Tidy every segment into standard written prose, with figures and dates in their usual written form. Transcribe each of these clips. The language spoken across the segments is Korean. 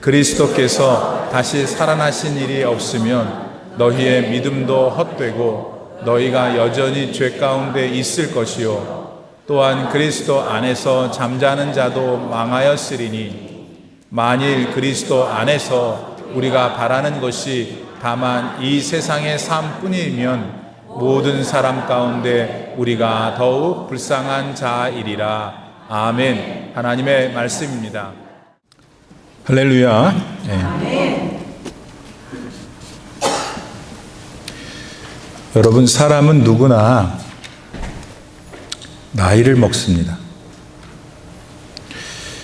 그리스도께서 다시 살아나신 일이 없으면 너희의 믿음도 헛되고 너희가 여전히 죄 가운데 있을 것이요 또한 그리스도 안에서 잠자는 자도 망하였으리니 만일 그리스도 안에서 우리가 바라는 것이 다만 이 세상의 삶뿐이면 모든 사람 가운데 우리가 더욱 불쌍한 자이리라. 아멘. 하나님의 말씀입니다. 할렐루야. 네. 여러분, 사람은 누구나 나이를 먹습니다.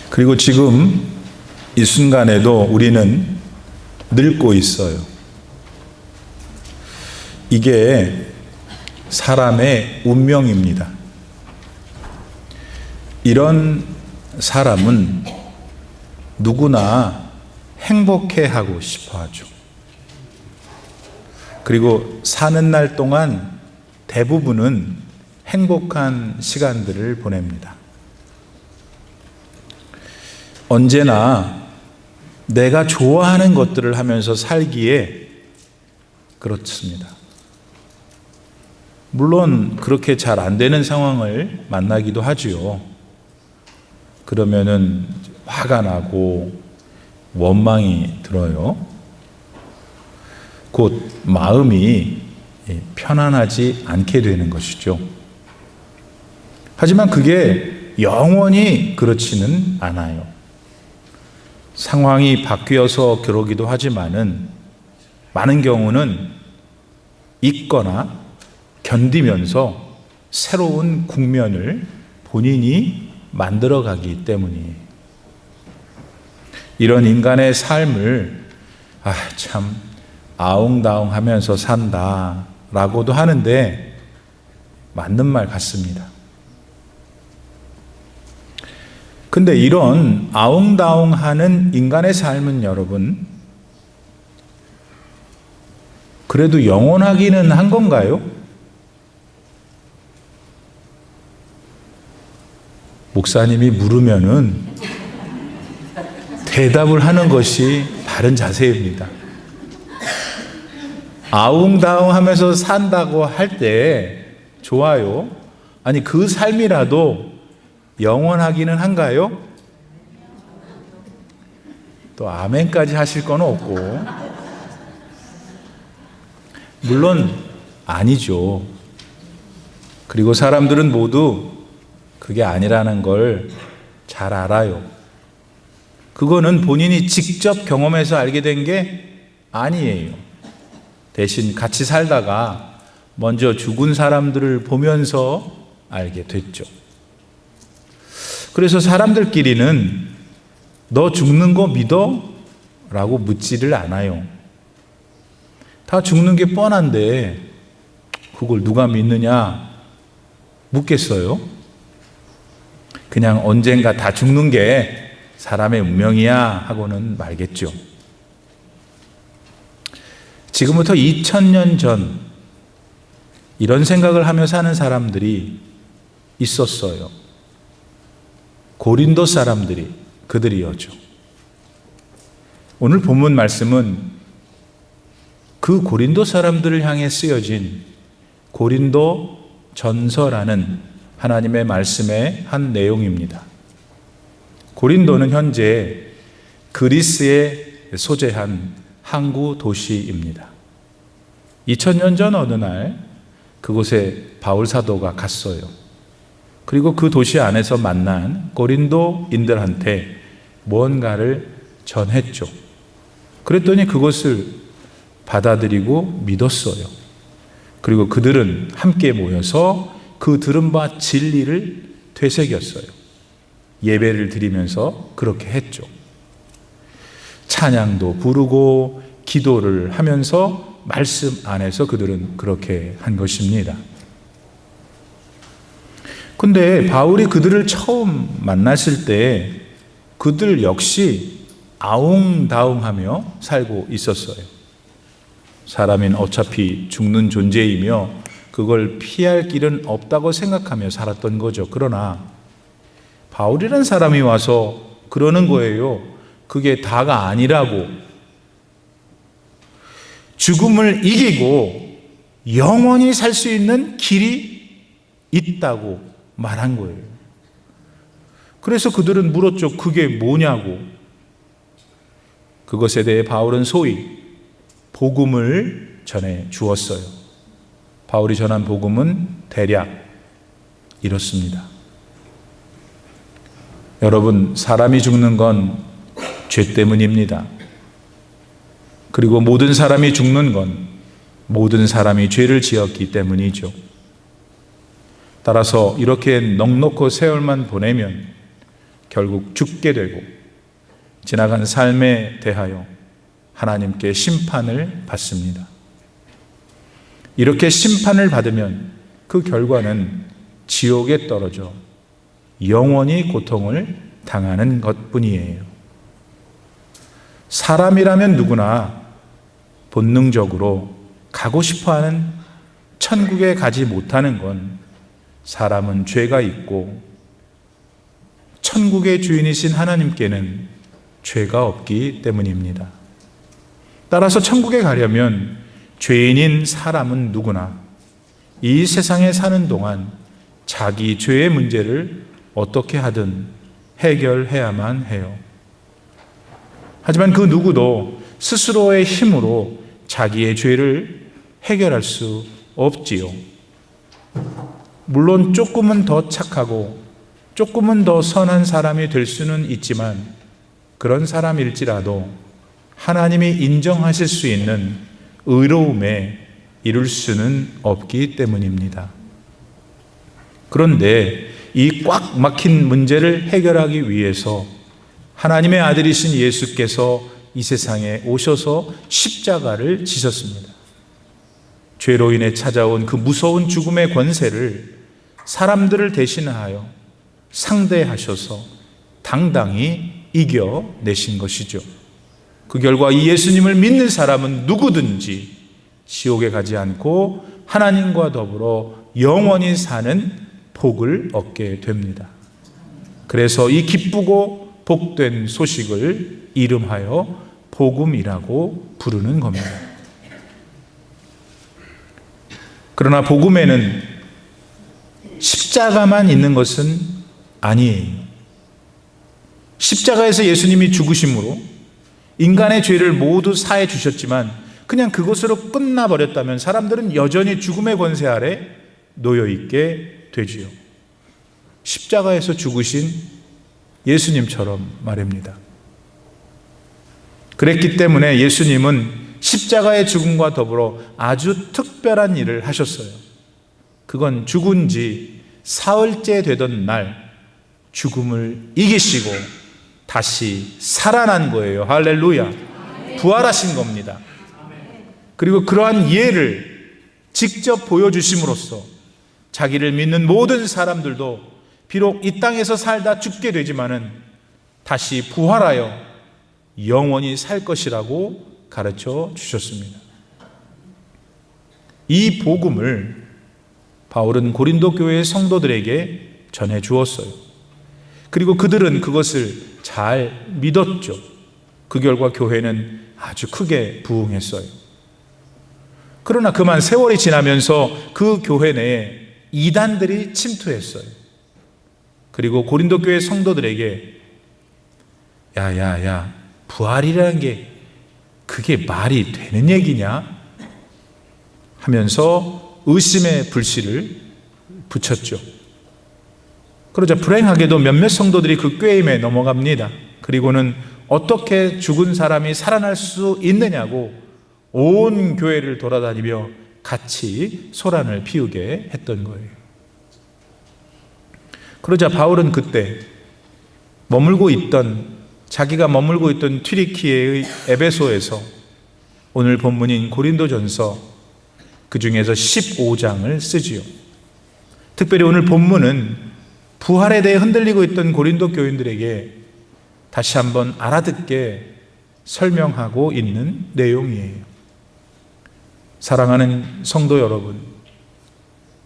그리고 지금 이 순간에도 우리는 늙고 있어요. 이게 사람의 운명입니다. 이런 사람은 누구나 행복해하고 싶어 하죠. 그리고 사는 날 동안 대부분은 행복한 시간들을 보냅니다. 언제나 내가 좋아하는 것들을 하면서 살기에 그렇습니다. 물론 그렇게 잘 안 되는 상황을 만나기도 하지요. 그러면은 화가 나고 원망이 들어요. 곧 마음이 편안하지 않게 되는 것이죠. 하지만 그게 영원히 그렇지는 않아요. 상황이 바뀌어서 그러기도 하지만은 많은 경우는 있거나 견디면서 새로운 국면을 본인이 만들어가기 때문이에요. 이런 인간의 삶을 참 아웅다웅하면서 산다라고도 하는데 맞는 말 같습니다. 근데 이런 아웅다웅하는 인간의 삶은 여러분, 그래도 영원하기는 한 건가요? 목사님이 물으면은 대답을 하는 것이 바른 자세입니다. 아웅다웅하면서 산다고 할 때 좋아요. 아니, 그 삶이라도 영원하기는 한가요? 또 아멘까지 하실 건 없고. 물론 아니죠. 그리고 사람들은 모두 그게 아니라는 걸 잘 알아요. 그거는 본인이 직접 경험해서 알게 된 게 아니에요. 대신 같이 살다가 먼저 죽은 사람들을 보면서 알게 됐죠. 그래서 사람들끼리는 너 죽는 거 믿어? 라고 묻지를 않아요. 다 죽는 게 뻔한데 그걸 누가 믿느냐 묻겠어요? 그냥 언젠가 다 죽는 게 사람의 운명이야 하고는 말겠죠. 지금부터 2000년 전 이런 생각을 하며 사는 사람들이 있었어요. 고린도 사람들이 그들이었죠. 오늘 본문 말씀은 그 고린도 사람들을 향해 쓰여진 고린도 전서라는 하나님의 말씀의 한 내용입니다. 고린도는 현재 그리스에 소재한 항구 도시입니다. 2000년 전 어느 날 그곳에 바울 사도가 갔어요. 그리고 그 도시 안에서 만난 고린도인들한테 무언가를 전했죠. 그랬더니 그것을 받아들이고 믿었어요. 그리고 그들은 함께 모여서 그 들은 바 진리를 되새겼어요. 예배를 드리면서 그렇게 했죠. 찬양도 부르고 기도를 하면서 말씀 안에서 그들은 그렇게 한 것입니다. 근데 바울이 그들을 처음 만났을 때 그들 역시 아웅다웅하며 살고 있었어요. 사람은 어차피 죽는 존재이며 그걸 피할 길은 없다고 생각하며 살았던 거죠. 그러나 바울이라는 사람이 와서 그러는 거예요. 그게 다가 아니라고, 죽음을 이기고 영원히 살 수 있는 길이 있다고 말한 거예요. 그래서 그들은 물었죠. 그게 뭐냐고. 그것에 대해 바울은 소위 복음을 전해 주었어요. 바울이 전한 복음은 대략 이렇습니다. 여러분, 사람이 죽는 건 죄 때문입니다. 그리고 모든 사람이 죽는 건 모든 사람이 죄를 지었기 때문이죠. 따라서 이렇게 넉넉고 세월만 보내면 결국 죽게 되고 지나간 삶에 대하여 하나님께 심판을 받습니다. 이렇게 심판을 받으면 그 결과는 지옥에 떨어져 영원히 고통을 당하는 것뿐이에요. 사람이라면 누구나 본능적으로 가고 싶어하는 천국에 가지 못하는 건 사람은 죄가 있고 천국의 주인이신 하나님께는 죄가 없기 때문입니다. 따라서 천국에 가려면 죄인인 사람은 누구나 이 세상에 사는 동안 자기 죄의 문제를 어떻게 하든 해결해야만 해요. 하지만 그 누구도 스스로의 힘으로 자기의 죄를 해결할 수 없지요. 물론 조금은 더 착하고 조금은 더 선한 사람이 될 수는 있지만 그런 사람일지라도 하나님이 인정하실 수 있는 의로움에 이룰 수는 없기 때문입니다. 그런데 이 꽉 막힌 문제를 해결하기 위해서 하나님의 아들이신 예수께서 이 세상에 오셔서 십자가를 지셨습니다. 죄로 인해 찾아온 그 무서운 죽음의 권세를 사람들을 대신하여 상대하셔서 당당히 이겨내신 것이죠. 그 결과 이 예수님을 믿는 사람은 누구든지 지옥에 가지 않고 하나님과 더불어 영원히 사는 복을 얻게 됩니다. 그래서 이 기쁘고 복된 소식을 이름하여 복음이라고 부르는 겁니다. 그러나 복음에는 십자가만 있는 것은 아니에요. 십자가에서 예수님이 죽으심으로 인간의 죄를 모두 사해 주셨지만 그냥 그것으로 끝나버렸다면 사람들은 여전히 죽음의 권세 아래 놓여 있게 되지요. 십자가에서 죽으신 예수님처럼 말입니다. 그랬기 때문에 예수님은 십자가의 죽음과 더불어 아주 특별한 일을 하셨어요. 그건 죽은 지 사흘째 되던 날 죽음을 이기시고 다시 살아난 거예요. 할렐루야. 부활하신 겁니다. 그리고 그러한 예를 직접 보여주심으로써 자기를 믿는 모든 사람들도 비록 이 땅에서 살다 죽게 되지만은 다시 부활하여 영원히 살 것이라고 가르쳐 주셨습니다. 이 복음을 바울은 고린도 교회의 성도들에게 전해 주었어요. 그리고 그들은 그것을 잘 믿었죠. 그 결과 교회는 아주 크게 부흥했어요. 그러나 그만 세월이 지나면서 그 교회 내에 이단들이 침투했어요. 그리고 고린도 교회 성도들에게 야야야, 부활이라는 게 그게 말이 되는 얘기냐? 하면서 의심의 불씨를 붙였죠. 그러자 불행하게도 몇몇 성도들이 그 꾀임에 넘어갑니다. 그리고는 어떻게 죽은 사람이 살아날 수 있느냐고 온 교회를 돌아다니며 같이 소란을 피우게 했던 거예요. 그러자 바울은 그때 자기가 머물고 있던 튀리키예의 에베소에서 오늘 본문인 고린도전서 그 중에서 15장을 쓰지요. 특별히 오늘 본문은 부활에 대해 흔들리고 있던 고린도 교인들에게 다시 한번 알아듣게 설명하고 있는 내용이에요. 사랑하는 성도 여러분,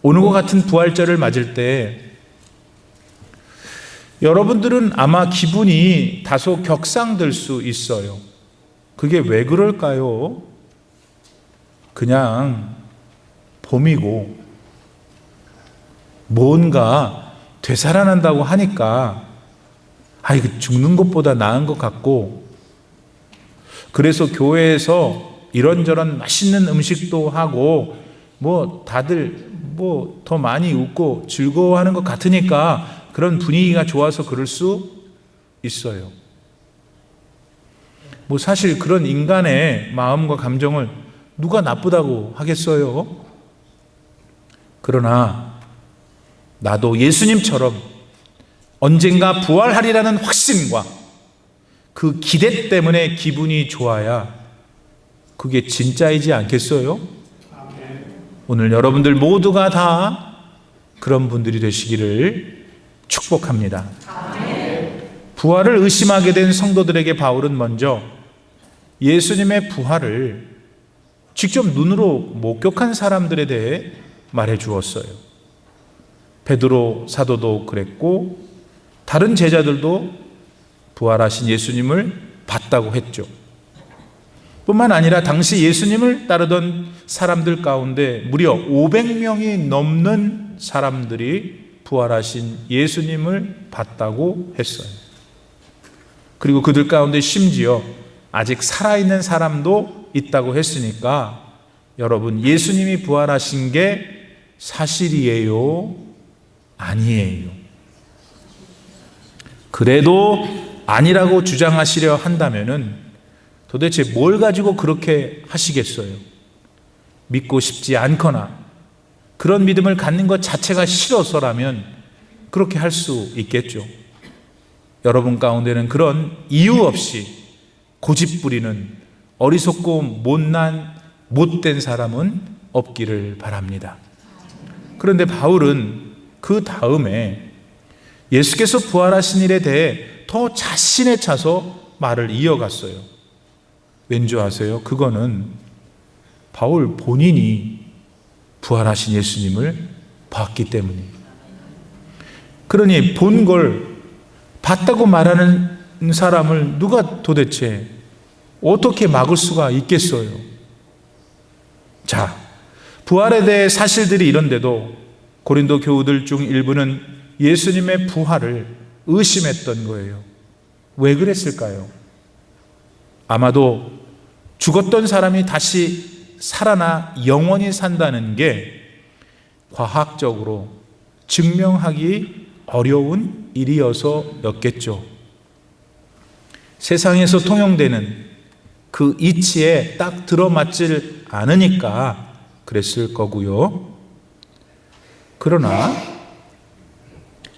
오늘과 같은 부활절을 맞을 때 여러분들은 아마 기분이 다소 격상될 수 있어요. 그게 왜 그럴까요? 그냥 봄이고 뭔가 되살아난다고 하니까 이거 죽는 것보다 나은 것 같고, 그래서 교회에서 이런저런 맛있는 음식도 하고 다들 더 많이 웃고 즐거워하는 것 같으니까 그런 분위기가 좋아서 그럴 수 있어요. 사실 그런 인간의 마음과 감정을 누가 나쁘다고 하겠어요? 그러나 나도 예수님처럼 언젠가 부활하리라는 확신과 그 기대 때문에 기분이 좋아야 그게 진짜이지 않겠어요? 오늘 여러분들 모두가 다 그런 분들이 되시기를 축복합니다. 부활을 의심하게 된 성도들에게 바울은 먼저 예수님의 부활을 직접 눈으로 목격한 사람들에 대해 말해 주었어요. 베드로 사도도 그랬고 다른 제자들도 부활하신 예수님을 봤다고 했죠. 뿐만 아니라 당시 예수님을 따르던 사람들 가운데 무려 500명이 넘는 사람들이 부활하신 예수님을 봤다고 했어요. 그리고 그들 가운데 심지어 아직 살아있는 사람도 있다고 했으니까 여러분, 예수님이 부활하신 게 사실이에요? 아니에요? 그래도 아니라고 주장하시려 한다면은 도대체 뭘 가지고 그렇게 하시겠어요? 믿고 싶지 않거나 그런 믿음을 갖는 것 자체가 싫어서라면 그렇게 할 수 있겠죠. 여러분 가운데는 그런 이유 없이 고집부리는 어리석고 못된 사람은 없기를 바랍니다. 그런데 바울은 그 다음에 예수께서 부활하신 일에 대해 더 자신에 차서 말을 이어갔어요. 왠지 아세요? 그거는 바울 본인이 부활하신 예수님을 봤기 때문이에요. 그러니 본 걸 봤다고 말하는 사람을 누가 도대체 어떻게 막을 수가 있겠어요? 자, 부활에 대해 사실들이 이런데도 고린도 교우들 중 일부는 예수님의 부활을 의심했던 거예요. 왜 그랬을까요? 아마도 죽었던 사람이 다시 살아나 영원히 산다는 게 과학적으로 증명하기 어려운 일이어서였겠죠. 세상에서 통용되는 그 이치에 딱 들어맞질 않으니까 그랬을 거고요. 그러나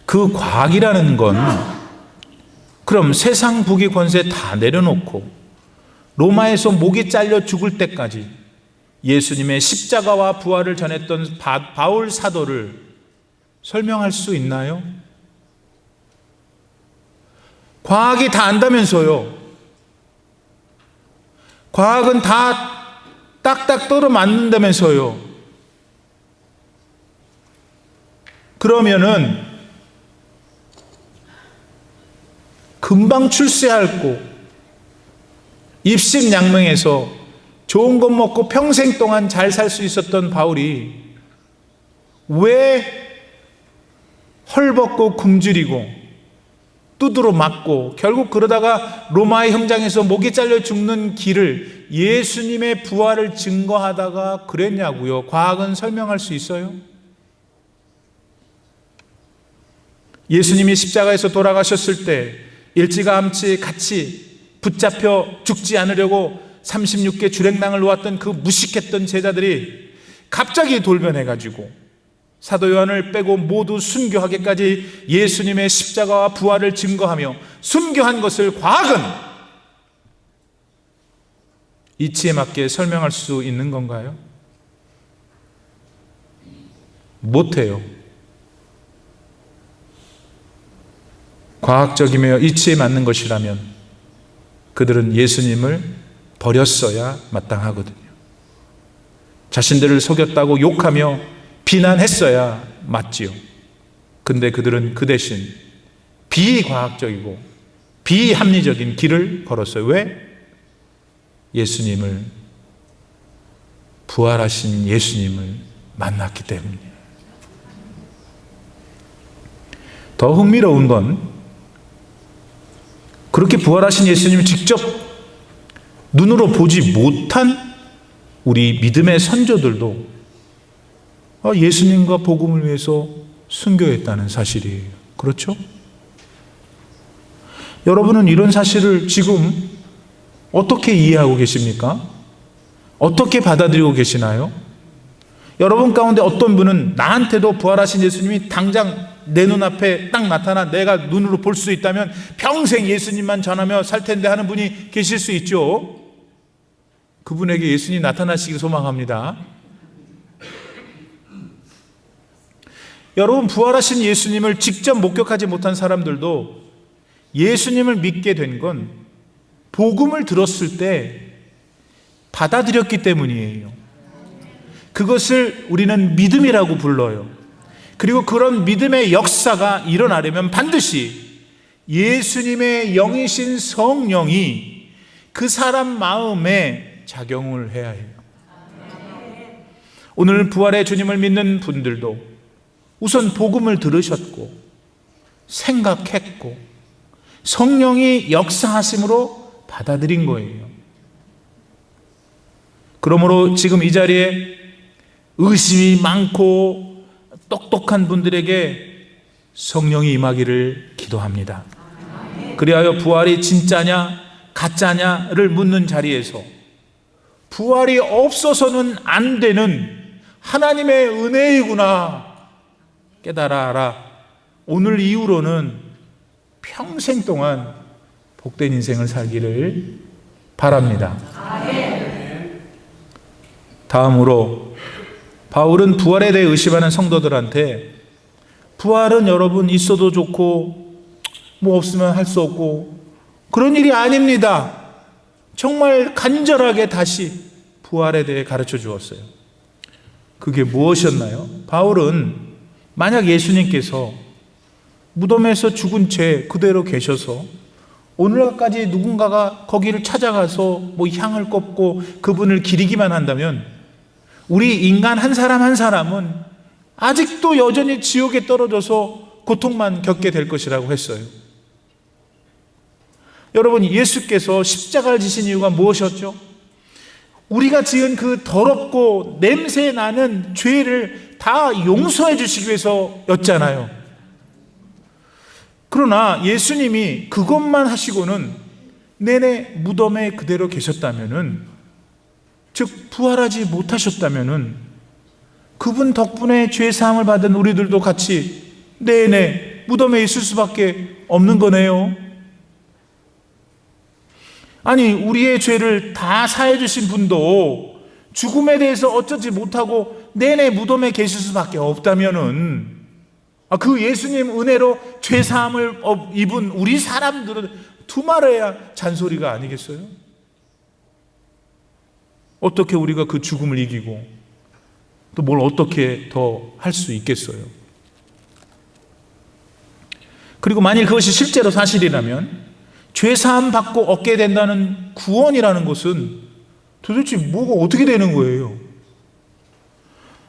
그 과학이라는 건 그럼 세상 부귀 권세 다 내려놓고 로마에서 목이 잘려 죽을 때까지 예수님의 십자가와 부활을 전했던 바울 사도를 설명할 수 있나요? 과학이 다 안다면서요. 과학은 다 딱딱 떨어 맞는다면서요. 그러면은 금방 출세하고 입신양명해서 좋은 것 먹고 평생 동안 잘 살 수 있었던 바울이 왜 헐벗고 굶주리고 두드러 맞고 결국 그러다가 로마의 형장에서 목이 잘려 죽는 길을 예수님의 부활을 증거하다가 그랬냐고요? 과학은 설명할 수 있어요? 예수님이 십자가에서 돌아가셨을 때 일찌감치 같이 붙잡혀 죽지 않으려고 36개 주랭랑을 놓았던 그 무식했던 제자들이 갑자기 돌변해가지고 사도 요한을 빼고 모두 순교하기까지 예수님의 십자가와 부활을 증거하며 순교한 것을 과학은 이치에 맞게 설명할 수 있는 건가요? 못해요. 과학적이며 이치에 맞는 것이라면 그들은 예수님을 버렸어야 마땅하거든요. 자신들을 속였다고 욕하며 비난했어야 맞지요. 근데 그들은 그 대신 비과학적이고 비합리적인 길을 걸었어요. 왜? 예수님을, 부활하신 예수님을 만났기 때문이에요. 더 흥미로운 건 그렇게 부활하신 예수님을 직접 눈으로 보지 못한 우리 믿음의 선조들도 예수님과 복음을 위해서 순교했다는 사실이에요. 그렇죠? 여러분은 이런 사실을 지금 어떻게 이해하고 계십니까? 어떻게 받아들이고 계시나요? 여러분 가운데 어떤 분은 나한테도 부활하신 예수님이 당장 내 눈앞에 딱 나타나 내가 눈으로 볼 수 있다면 평생 예수님만 전하며 살 텐데 하는 분이 계실 수 있죠. 그분에게 예수님 나타나시길 소망합니다. 여러분, 부활하신 예수님을 직접 목격하지 못한 사람들도 예수님을 믿게 된 건 복음을 들었을 때 받아들였기 때문이에요. 그것을 우리는 믿음이라고 불러요. 그리고 그런 믿음의 역사가 일어나려면 반드시 예수님의 영이신 성령이 그 사람 마음에 작용을 해야 해요. 오늘 부활의 주님을 믿는 분들도 우선 복음을 들으셨고 생각했고 성령이 역사하심으로 받아들인 거예요. 그러므로 지금 이 자리에 의심이 많고 똑똑한 분들에게 성령이 임하기를 기도합니다. 그리하여 부활이 진짜냐 가짜냐를 묻는 자리에서 부활이 없어서는 안 되는 하나님의 은혜이구나 깨달아라. 오늘 이후로는 평생 동안 복된 인생을 살기를 바랍니다. 다음으로 바울은 부활에 대해 의심하는 성도들한테 부활은 여러분 있어도 좋고 뭐 없으면 할 수 없고 그런 일이 아닙니다. 정말 간절하게 다시 부활에 대해 가르쳐 주었어요. 그게 무엇이었나요? 바울은 만약 예수님께서 무덤에서 죽은 채 그대로 계셔서 오늘까지 누군가가 거기를 찾아가서 뭐 향을 꼽고 그분을 기리기만 한다면 우리 인간 한 사람 한 사람은 아직도 여전히 지옥에 떨어져서 고통만 겪게 될 것이라고 했어요. 여러분, 예수께서 십자가를 지신 이유가 무엇이었죠? 우리가 지은 그 더럽고 냄새 나는 죄를 다 용서해 주시기 위해서였잖아요. 그러나 예수님이 그것만 하시고는 내내 무덤에 그대로 계셨다면은, 즉 부활하지 못하셨다면은 그분 덕분에 죄 사함을 받은 우리들도 같이 내내 무덤에 있을 수밖에 없는 거네요. 아니, 우리의 죄를 다 사해 주신 분도 죽음에 대해서 어쩌지 못하고 내내 무덤에 계실 수밖에 없다면은 그 예수님 은혜로 죄 사함을 입은 우리 사람들은 두말해야 잔소리가 아니겠어요? 어떻게 우리가 그 죽음을 이기고 또 뭘 어떻게 더 할 수 있겠어요? 그리고 만일 그것이 실제로 사실이라면 죄 사함 받고 얻게 된다는 구원이라는 것은 도대체 뭐가 어떻게 되는 거예요?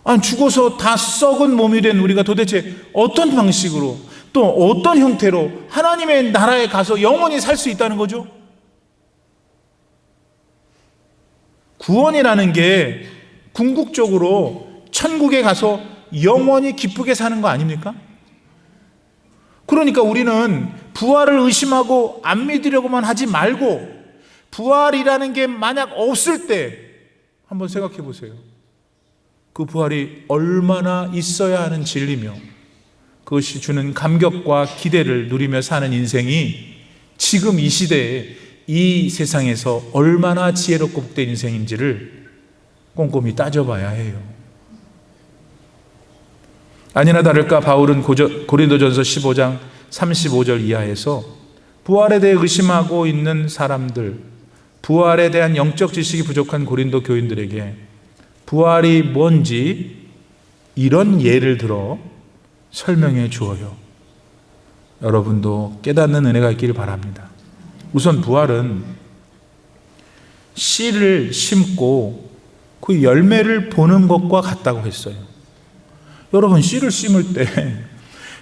아니, 죽어서 다 썩은 몸이 된 우리가 도대체 어떤 방식으로 또 어떤 형태로 하나님의 나라에 가서 영원히 살 수 있다는 거죠? 구원이라는 게 궁극적으로 천국에 가서 영원히 기쁘게 사는 거 아닙니까? 그러니까 우리는 부활을 의심하고 안 믿으려고만 하지 말고 부활이라는 게 만약 없을 때 한번 생각해 보세요. 그 부활이 얼마나 있어야 하는 진리며 그것이 주는 감격과 기대를 누리며 사는 인생이 지금 이 시대에 이 세상에서 얼마나 지혜롭고 복된 인생인지를 꼼꼼히 따져봐야 해요. 아니나 다를까 바울은 고린도전서 15장 35절 이하에서 부활에 대해 의심하고 있는 사람들, 부활에 대한 영적 지식이 부족한 고린도 교인들에게 부활이 뭔지 이런 예를 들어 설명해 주어요. 여러분도 깨닫는 은혜가 있기를 바랍니다. 우선 부활은 씨를 심고 그 열매를 보는 것과 같다고 했어요. 여러분, 씨를 심을 때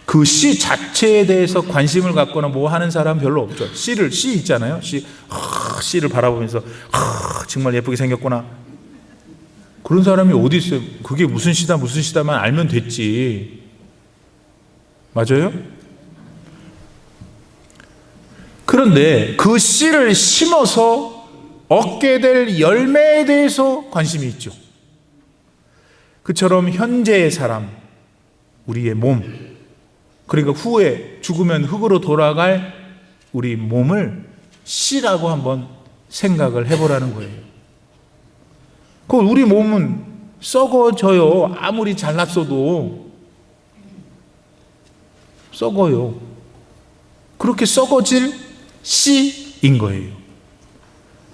그 씨 자체에 대해서 관심을 갖거나 뭐 하는 사람 별로 없죠. 씨 있잖아요. 씨를 바라보면서 정말 예쁘게 생겼구나. 그런 사람이 어디 있어요? 그게 무슨 씨다만 알면 됐지. 맞아요? 그런데 그 씨를 심어서 얻게 될 열매에 대해서 관심이 있죠. 그처럼 현재의 사람, 우리의 몸, 그리고 후에 죽으면 흙으로 돌아갈 우리 몸을 씨라고 한번 생각을 해보라는 거예요. 그 우리 몸은 썩어져요. 아무리 잘났어도 썩어요. 그렇게 썩어질 씨인 거예요.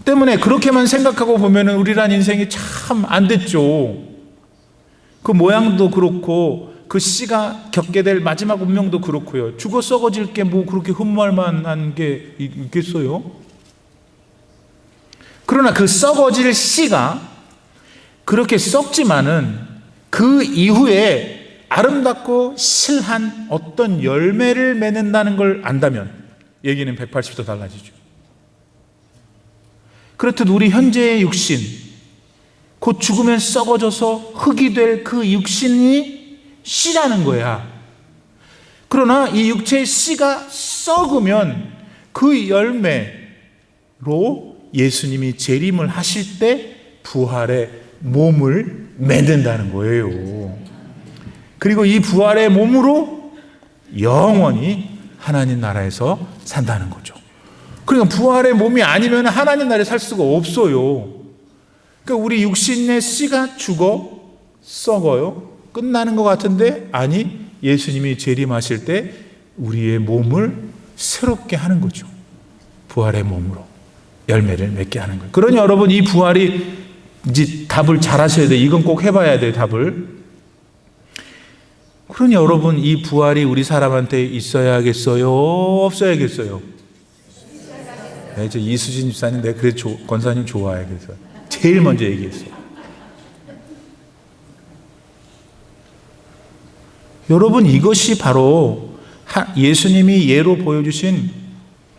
때문에 그렇게만 생각하고 보면 우리란 인생이 참 안 됐죠. 그 모양도 그렇고 그 씨가 겪게 될 마지막 운명도 그렇고요. 죽어 썩어질 게 뭐 그렇게 흠모할 만한 게 있겠어요? 그러나 그 썩어질 씨가 그렇게 썩지만은 그 이후에 아름답고 실한 어떤 열매를 맺는다는 걸 안다면 얘기는 180도 달라지죠. 그렇듯 우리 현재의 육신, 곧 죽으면 썩어져서 흙이 될 그 육신이 씨라는 거야. 그러나 이 육체의 씨가 썩으면 그 열매로 예수님이 재림을 하실 때 부활의 몸을 맺는다는 거예요. 그리고 이 부활의 몸으로 영원히 하나님 나라에서 산다는 거죠. 그러니까 부활의 몸이 아니면 하나님 나라에 살 수가 없어요. 그러니까 우리 육신의 씨가 죽어 썩어요. 끝나는 것 같은데 아니, 예수님이 재림하실 때 우리의 몸을 새롭게 하는 거죠. 부활의 몸으로 열매를 맺게 하는 거예요. 그러니 여러분, 이 부활이 이제 답을 잘 하셔야 돼요. 이건 꼭 해봐야 돼요, 답을. 그러니 여러분, 이 부활이 우리 사람한테 있어야겠어요? 없어야겠어요? 네, 저 이수진 집사님, 내가 그래서 권사님 좋아해. 그래서 제일 먼저 얘기했어요. 여러분, 이것이 바로 예수님이 예로 보여주신,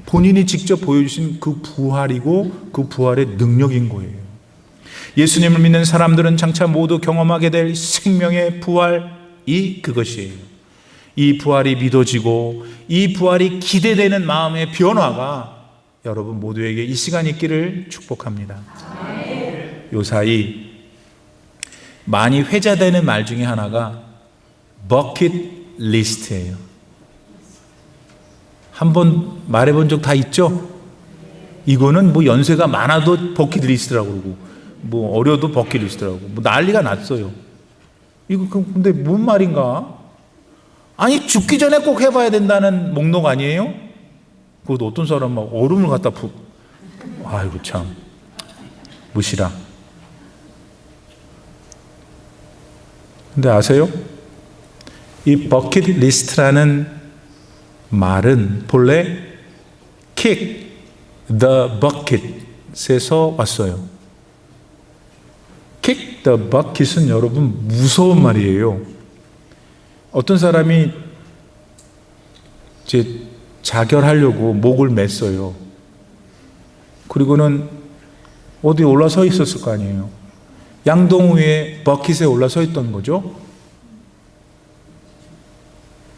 본인이 직접 보여주신 그 부활이고 그 부활의 능력인 거예요. 예수님을 믿는 사람들은 장차 모두 경험하게 될 생명의 부활이 그것이에요. 이 부활이 믿어지고 이 부활이 기대되는 마음의 변화가 여러분 모두에게 이 시간 있기를 축복합니다. 요사이 많이 회자되는 말 중에 하나가 버킷리스트예요. 한번 말해본 적 다 있죠? 이거는 뭐 연세가 많아도 버킷리스트라고 그러고 뭐 어려도 버킷리스트라고 뭐 난리가 났어요. 이거 근데 뭔 말인가? 아니, 죽기 전에 꼭 해봐야 된다는 목록 아니에요? 그것도 어떤 사람 막 얼음을 갖다 아이고 참 무시라. 근데 아세요? 이 버킷리스트라는 말은 본래 kick the bucket에서 왔어요. kick the bucket은 여러분 무서운 말이에요. 어떤 사람이 이제 자결하려고 목을 맸어요. 그리고는 어디 올라서 있었을 거 아니에요. 양동 위에 버킷에 올라서 있던 거죠.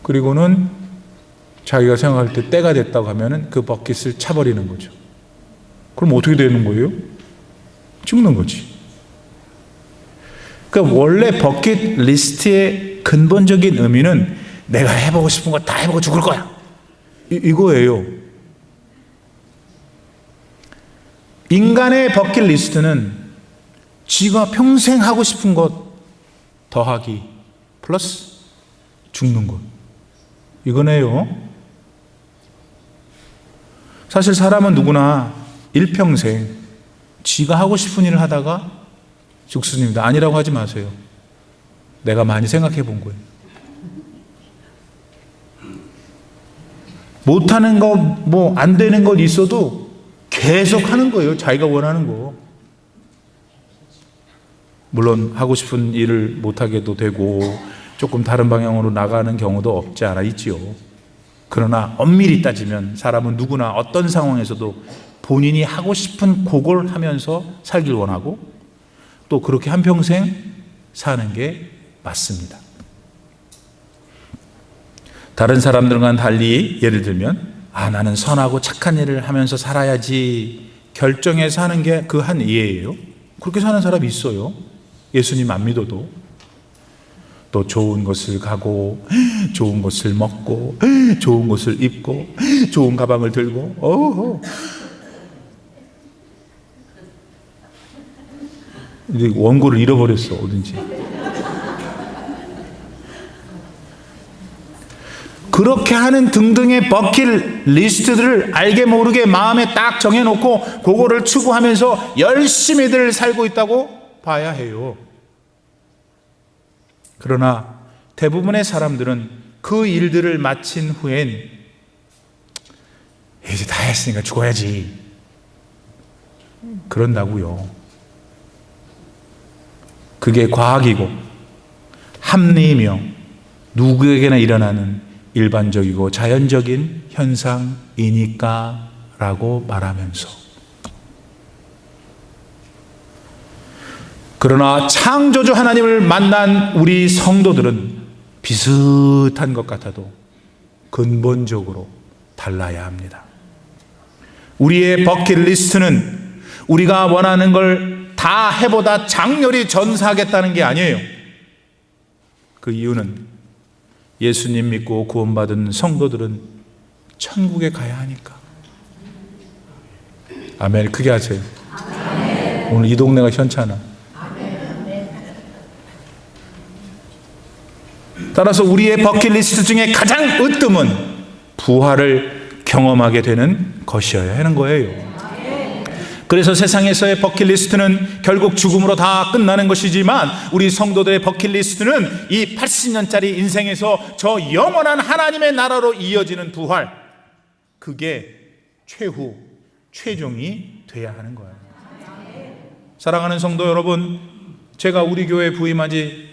그리고는 자기가 생각할 때 때가 됐다고 하면은 그 버킷을 차버리는 거죠. 그럼 어떻게 되는 거예요? 죽는 거지. 그러니까 원래 버킷리스트의 근본적인 의미는 내가 해보고 싶은 거 다 해보고 죽을 거야. 이거예요. 인간의 버킷리스트는 지가 평생 하고 싶은 것 더하기 플러스 죽는 것. 이거네요. 사실 사람은 누구나 일평생 지가 하고 싶은 일을 하다가 죽습니다. 아니라고 하지 마세요. 내가 많이 생각해 본 거예요. 못하는 거, 뭐 안 되는 것 있어도 계속 하는 거예요. 자기가 원하는 거. 물론 하고 싶은 일을 못하게도 되고 조금 다른 방향으로 나가는 경우도 없지 않아 있지요. 그러나 엄밀히 따지면 사람은 누구나 어떤 상황에서도 본인이 하고 싶은 그걸 하면서 살길 원하고 또 그렇게 한평생 사는 게 맞습니다. 다른 사람들과는 달리 예를 들면 나는 선하고 착한 일을 하면서 살아야지 결정해서 하는 게 그 한 이해예요. 그렇게 사는 사람이 있어요. 예수님 안 믿어도. 또 좋은 것을 가고 좋은 것을 먹고 좋은 것을 입고 좋은 가방을 들고 원고를 잃어버렸어 어딘지. 그렇게 하는 등등의 버킷 리스트들을 알게 모르게 마음에 딱 정해놓고 그거를 추구하면서 열심히들 살고 있다고 봐야 해요. 그러나 대부분의 사람들은 그 일들을 마친 후엔 이제 다 했으니까 죽어야지 그런다고요. 그게 과학이고 합리이며 누구에게나 일어나는 일반적이고 자연적인 현상이니까 라고 말하면서, 그러나 창조주 하나님을 만난 우리 성도들은 비슷한 것 같아도 근본적으로 달라야 합니다. 우리의 버킷리스트는 우리가 원하는 걸 다 해보다 장렬히 전사하겠다는 게 아니에요. 그 이유는 예수님 믿고 구원받은 성도들은 천국에 가야 하니까. 아멘. 크게 하세요. 아멘. 오늘 이 동네가 현찮아. 아멘. 따라서 우리의 버킷리스트 중에 가장 으뜸은 부활을 경험하게 되는 것이어야 하는 거예요. 그래서 세상에서의 버킷리스트는 결국 죽음으로 다 끝나는 것이지만 우리 성도들의 버킷리스트는 이 80년짜리 인생에서 저 영원한 하나님의 나라로 이어지는 부활, 그게 최종이 돼야 하는 거예요. 사랑하는 성도 여러분, 제가 우리 교회에 부임한 지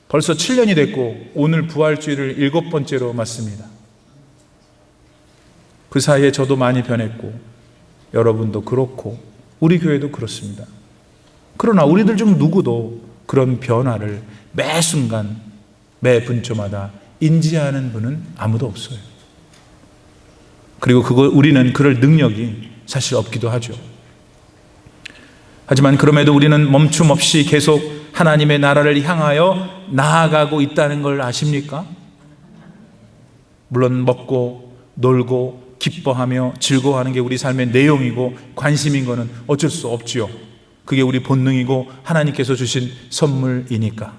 벌써 7년이 됐고 오늘 부활주일을 7번째로 맞습니다. 그 사이에 저도 많이 변했고 여러분도 그렇고 우리 교회도 그렇습니다. 그러나 우리들 중 누구도 그런 변화를 매 순간 매 분초마다 인지하는 분은 아무도 없어요. 그리고 우리는 그럴 능력이 사실 없기도 하죠. 하지만 그럼에도 우리는 멈춤 없이 계속 하나님의 나라를 향하여 나아가고 있다는 걸 아십니까? 물론 먹고 놀고 기뻐하며 즐거워하는 게 우리 삶의 내용이고 관심인 것은 어쩔 수 없지요. 그게 우리 본능이고 하나님께서 주신 선물이니까.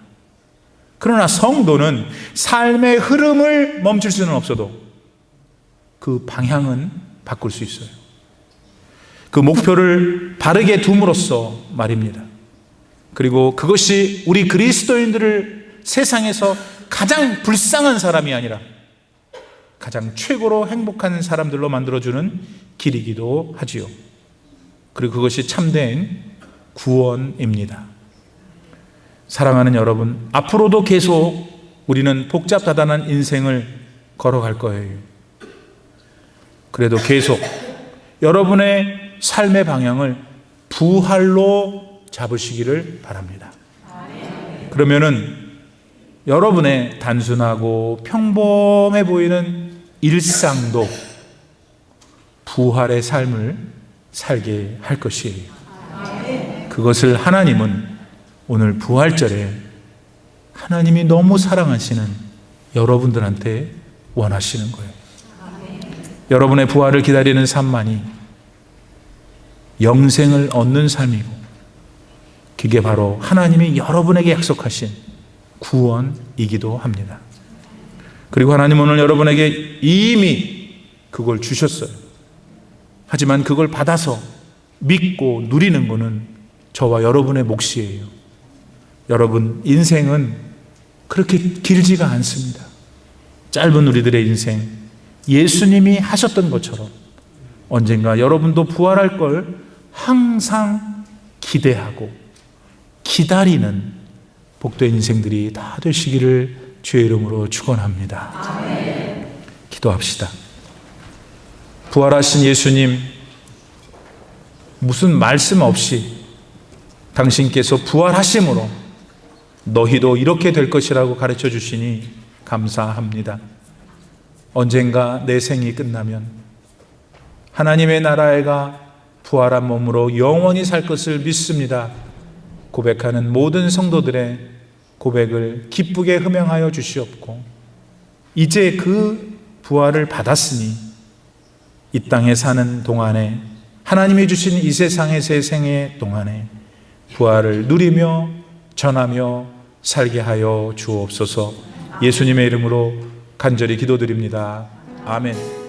그러나 성도는 삶의 흐름을 멈출 수는 없어도 그 방향은 바꿀 수 있어요. 그 목표를 바르게 둠으로써 말입니다. 그리고 그것이 우리 그리스도인들을 세상에서 가장 불쌍한 사람이 아니라 가장 최고로 행복한 사람들로 만들어주는 길이기도 하지요. 그리고 그것이 참된 구원입니다. 사랑하는 여러분, 앞으로도 계속 우리는 복잡다단한 인생을 걸어갈 거예요. 그래도 계속 여러분의 삶의 방향을 부활로 잡으시기를 바랍니다. 그러면은 여러분의 단순하고 평범해 보이는 일상도 부활의 삶을 살게 할 것이에요. 그것을 하나님은 오늘 부활절에 하나님이 너무 사랑하시는 여러분들한테 원하시는 거예요. 여러분의 부활을 기다리는 삶만이 영생을 얻는 삶이고, 그게 바로 하나님이 여러분에게 약속하신 구원이기도 합니다. 그리고 하나님은 오늘 여러분에게 이미 그걸 주셨어요. 하지만 그걸 받아서 믿고 누리는 것은 저와 여러분의 몫이에요. 여러분, 인생은 그렇게 길지가 않습니다. 짧은 우리들의 인생, 예수님이 하셨던 것처럼 언젠가 여러분도 부활할 걸 항상 기대하고 기다리는 복된 인생들이 다 되시기를 주의 이름으로 축원합니다. 아멘. 기도합시다. 부활하신 예수님, 무슨 말씀 없이 당신께서 부활하심으로 너희도 이렇게 될 것이라고 가르쳐 주시니 감사합니다. 언젠가 내 생이 끝나면 하나님의 나라에가 부활한 몸으로 영원히 살 것을 믿습니다 고백하는 모든 성도들의 고백을 기쁘게 흠양하여 주시옵고, 이제 그 부활을 받았으니 이 땅에 사는 동안에, 하나님이 주신 이 세상에서의 생애 동안에 부활을 누리며 전하며 살게 하여 주옵소서. 예수님의 이름으로 간절히 기도드립니다. 아멘.